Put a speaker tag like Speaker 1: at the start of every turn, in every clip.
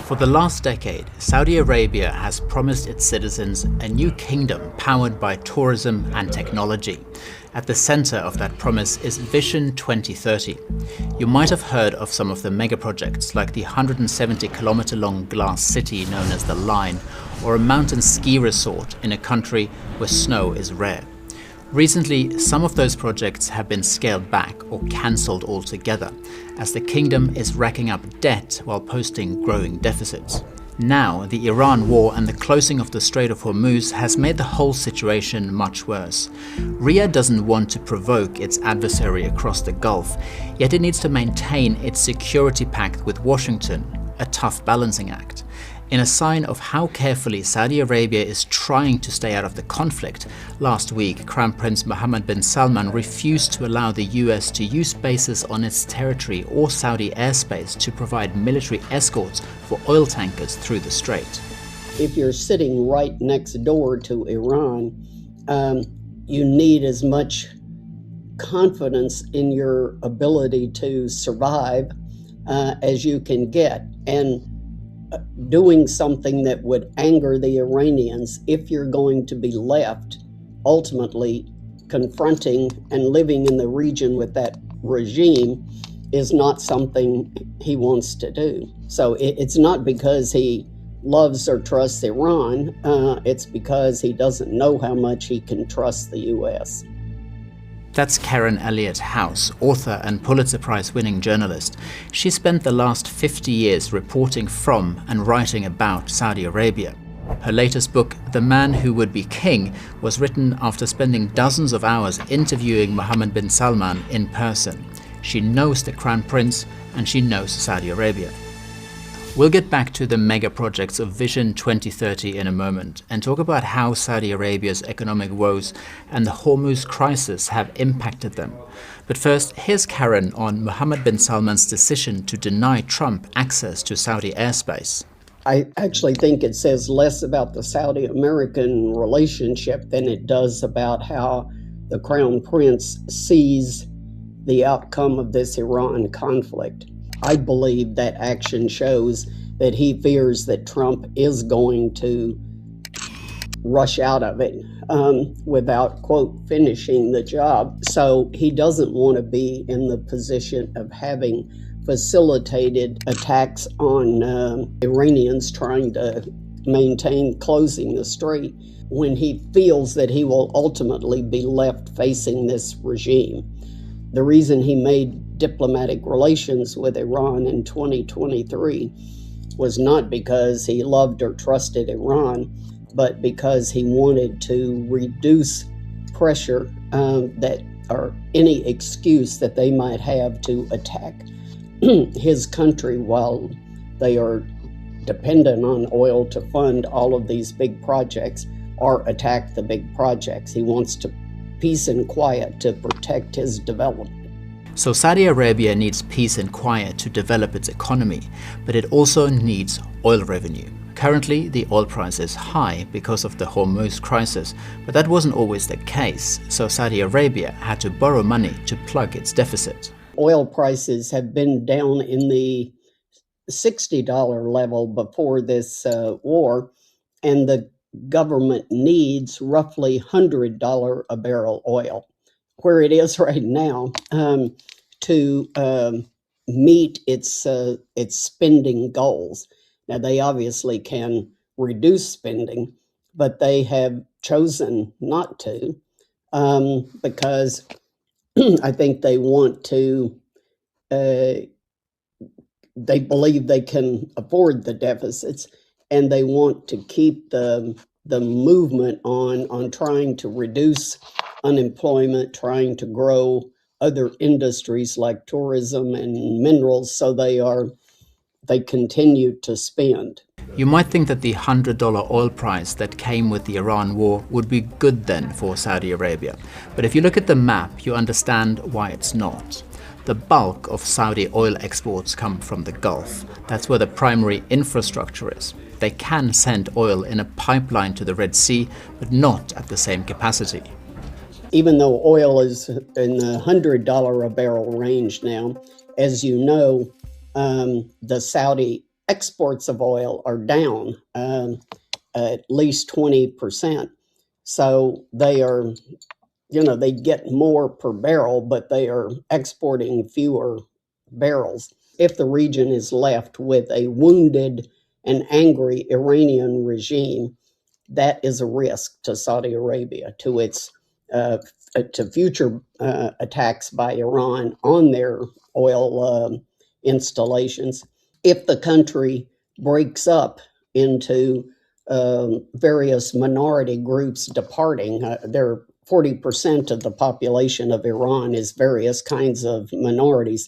Speaker 1: For the last decade, Saudi Arabia has promised its citizens a new kingdom powered by tourism and technology. At the center of that promise is Vision 2030. You might have heard of some of the megaprojects like the 170-kilometer-long glass city known as the Line, or a mountain ski resort in a country where snow is rare. Recently, some of those projects have been scaled back or cancelled altogether, as the kingdom is racking up debt while posting growing deficits. Now, the Iran war and the closing of the Strait of Hormuz has made the whole situation much worse. Riyadh doesn't want to provoke its adversary across the Gulf, yet it needs to maintain its security pact with Washington, a tough balancing act. In a sign of how carefully Saudi Arabia is trying to stay out of the conflict, last week Crown Prince Mohammed bin Salman refused to allow the US to use bases on its territory or Saudi airspace to provide military escorts for oil tankers through the strait.
Speaker 2: If you're sitting right next door to Iran, you need as much confidence in your ability to survive as you can get. And doing something that would anger the Iranians, if you're going to be left ultimately confronting and living in the region with that regime, is not something he wants to do. So it's not because he loves or trusts Iran, it's because he doesn't know how much he can trust the US.
Speaker 1: That's Karen Elliott House, author and Pulitzer Prize-winning journalist. She spent the last 50 years reporting from and writing about Saudi Arabia. Her latest book, The Man Who Would Be King, was written after spending dozens of hours interviewing Mohammed bin Salman in person. She knows the Crown Prince and she knows Saudi Arabia. We'll get back to the mega projects of Vision 2030 in a moment and talk about how Saudi Arabia's economic woes and the Hormuz crisis have impacted them. But first, here's Karen on Mohammed bin Salman's decision to deny Trump access to Saudi airspace.
Speaker 2: I actually think it says less about the Saudi-American relationship than it does about how the Crown Prince sees the outcome of this Iran conflict. I believe that action shows that he fears that Trump is going to rush out of it without, quote, finishing the job. So he doesn't want to be in the position of having facilitated attacks on Iranians trying to maintain closing the strait when he feels that he will ultimately be left facing this regime. The reason he made diplomatic relations with Iran in 2023 was not because he loved or trusted Iran, but because he wanted to reduce pressure or any excuse that they might have to attack his country while they are dependent on oil to fund all of these big projects or attack the big projects. He wants to peace and quiet to protect his development.
Speaker 1: So Saudi Arabia needs peace and quiet to develop its economy, but it also needs oil revenue. Currently, the oil price is high because of the Hormuz crisis, but that wasn't always the case, so Saudi Arabia had to borrow money to plug its deficit.
Speaker 2: Oil prices have been down in the $60 level before this war, and the government needs roughly $100 a barrel oil, where it is right now, to meet its spending goals. Now, they obviously can reduce spending, but they have chosen not to because I think they want to, they believe they can afford the deficits, and they want to keep the movement on trying to reduce unemployment, trying to grow other industries like tourism and minerals, so they continue to spend.
Speaker 1: You might think that the $100 oil price that came with the Iran war would be good then for Saudi Arabia. But if you look at the map, you understand why it's not. The bulk of Saudi oil exports come from the Gulf. That's where the primary infrastructure is. They can send oil in a pipeline to the Red Sea, but not at the same capacity.
Speaker 2: Even though oil is in the $100 a barrel range now, as you know, the Saudi exports of oil are down at least 20%. So they are, they get more per barrel, but they are exporting fewer barrels. If the region is left with a wounded and angry Iranian regime, that is a risk to Saudi Arabia, to its to future attacks by Iran on their oil installations. If the country breaks up into various minority groups departing, there 40% of the population of Iran is various kinds of minorities.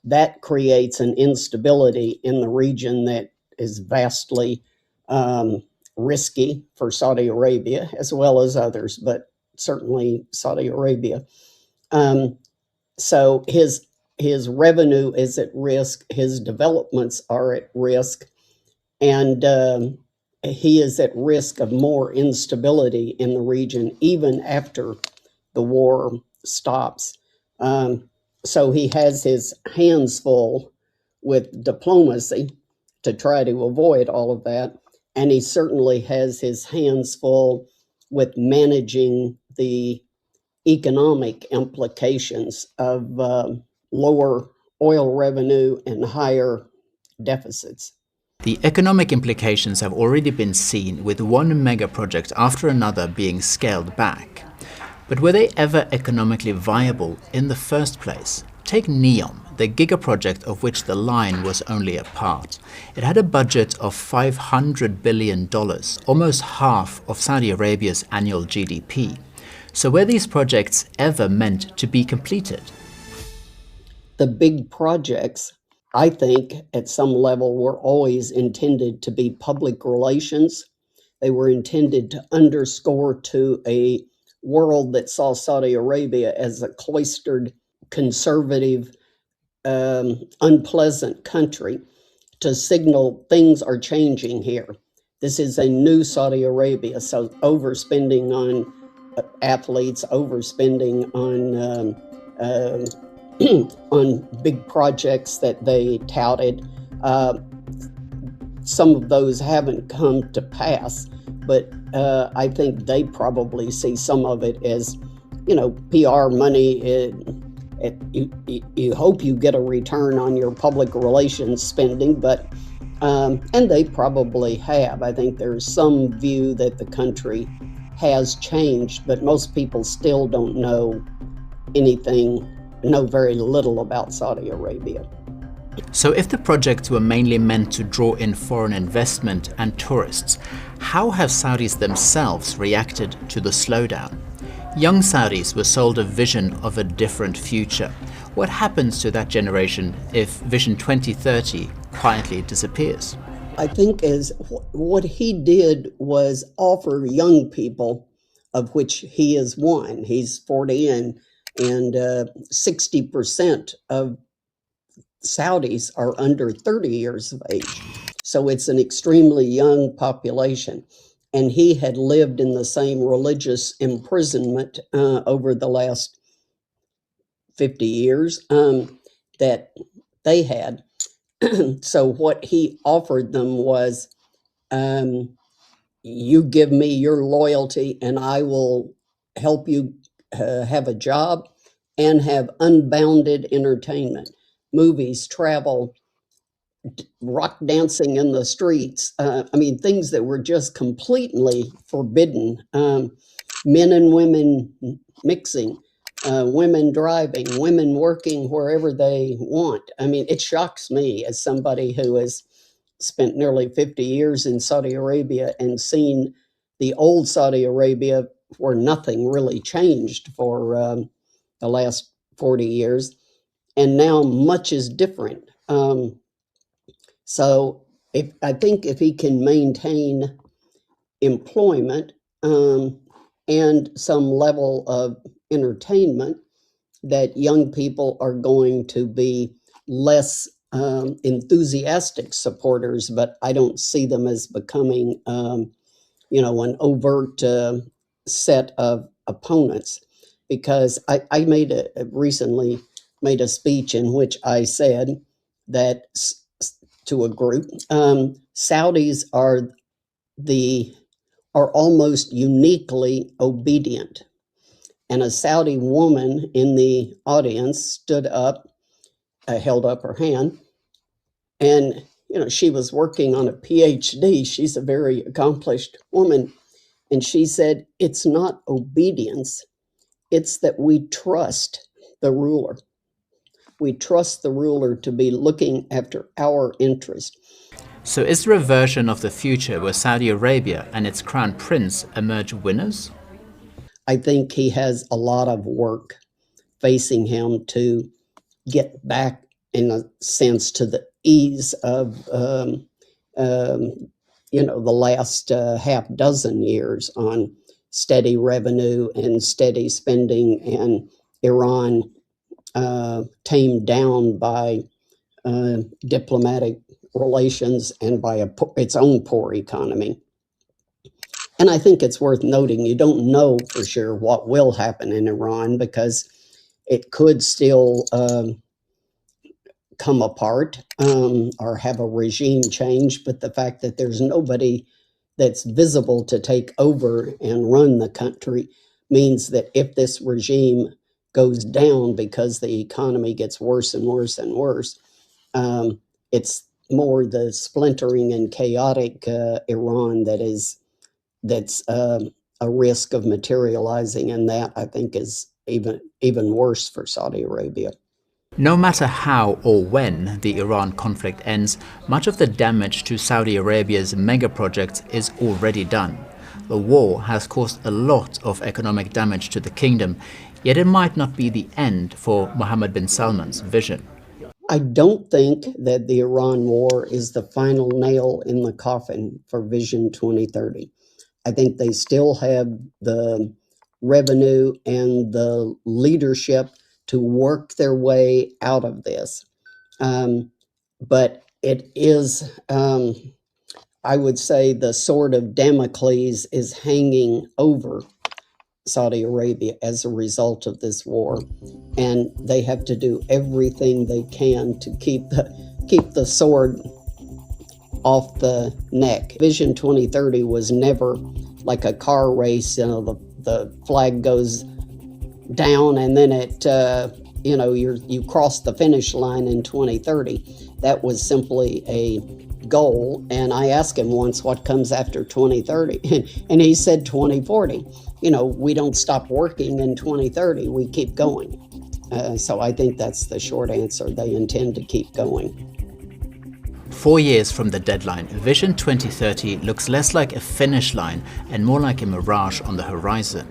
Speaker 2: That creates an instability in the region that is vastly risky for Saudi Arabia as well as others, but certainly Saudi Arabia. So his revenue is at risk, his developments are at risk, and he is at risk of more instability in the region even after the war stops. So he has his hands full with diplomacy to try to avoid all of that. And he certainly has his hands full with managing the economic implications of lower oil revenue and higher deficits.
Speaker 1: The economic implications have already been seen, with one mega project after another being scaled back. But were they ever economically viable in the first place? Take NEOM, the giga-project of which the line was only a part. It had a budget of $500 billion, almost half of Saudi Arabia's annual GDP. So were these projects ever meant to be completed?
Speaker 2: The big projects, I think, at some level were always intended to be public relations. They were intended to underscore to a world that saw Saudi Arabia as a cloistered, conservative, unpleasant country, to signal things are changing here. This is a new Saudi Arabia. So overspending on athletes, overspending on on big projects that they touted. Some of those haven't come to pass, but I think they probably see some of it as, PR money. You hope you get a return on your public relations spending, but and they probably have. I think there's some view that the country has changed, but most people still don't know very little about Saudi Arabia.
Speaker 1: So if the projects were mainly meant to draw in foreign investment and tourists, how have Saudis themselves reacted to the slowdown? Young Saudis were sold a vision of a different future. What happens to that generation if Vision 2030 quietly disappears?
Speaker 2: I think what he did was offer young people, of which he is one. He's 40, and 60% of Saudis are under 30 years of age. So it's an extremely young population. And he had lived in the same religious imprisonment over the last 50 years that they had. So what he offered them was, you give me your loyalty and I will help you have a job and have unbounded entertainment, movies, travel, rock dancing in the streets. Things that were just completely forbidden. Men and women mixing, women driving, women working wherever they want. It shocks me as somebody who has spent nearly 50 years in Saudi Arabia and seen the old Saudi Arabia where nothing really changed for the last 40 years. And now much is different. So I think if he can maintain employment and some level of entertainment, that young people are going to be less enthusiastic supporters, but I don't see them as becoming, an overt set of opponents. Because I recently made a speech in which I said that to a group. Saudis are almost uniquely obedient. And a Saudi woman in the audience stood up, held up her hand, and she was working on a PhD. She's a very accomplished woman. And she said, it's not obedience, it's that we trust the ruler. We trust the ruler to be looking after our interest.
Speaker 1: So is there a version of the future where Saudi Arabia and its crown prince emerge winners?
Speaker 2: I think he has a lot of work facing him to get back, in a sense, to the ease of the last half dozen years on steady revenue and steady spending, and Iran tamed down by diplomatic relations and by its own poor economy. And I think it's worth noting, you don't know for sure what will happen in Iran, because it could still come apart or have a regime change. But the fact that there's nobody that's visible to take over and run the country means that if this regime goes down because the economy gets worse and worse and worse, it's more the splintering and chaotic Iran that's a risk of materializing, and that I think is even worse for Saudi Arabia.
Speaker 1: No matter how or when the Iran conflict ends, much of the damage to Saudi Arabia's mega projects is already done. The war has caused a lot of economic damage to the kingdom, yet it might not be the end for Mohammed bin Salman's vision.
Speaker 2: I don't think that the Iran war is the final nail in the coffin for Vision 2030. I think they still have the revenue and the leadership to work their way out of this. But it is, I would say, the sword of Damocles is hanging over Saudi Arabia as a result of this war. And they have to do everything they can to keep the sword off the neck. Vision 2030 was never like a car race, the flag goes down and then it you cross the finish line in 2030. That was simply a goal. And I asked him once what comes after 2030, and he said 2040. We don't stop working in 2030, we keep going. So I think that's the short answer. They intend to keep going.
Speaker 1: 4 years from the deadline, Vision 2030 looks less like a finish line and more like a mirage on the horizon.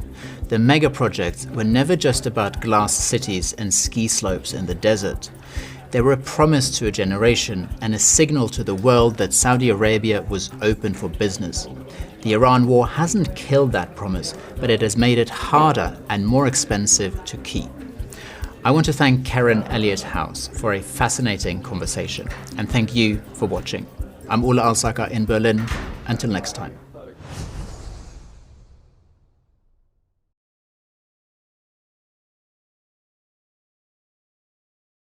Speaker 1: The mega projects were never just about glass cities and ski slopes in the desert. They were a promise to a generation and a signal to the world that Saudi Arabia was open for business. The Iran war hasn't killed that promise, but it has made it harder and more expensive to keep. I want to thank Karen Elliott House for a fascinating conversation, and thank you for watching. I'm Ole Alsaker in Berlin. Until next time.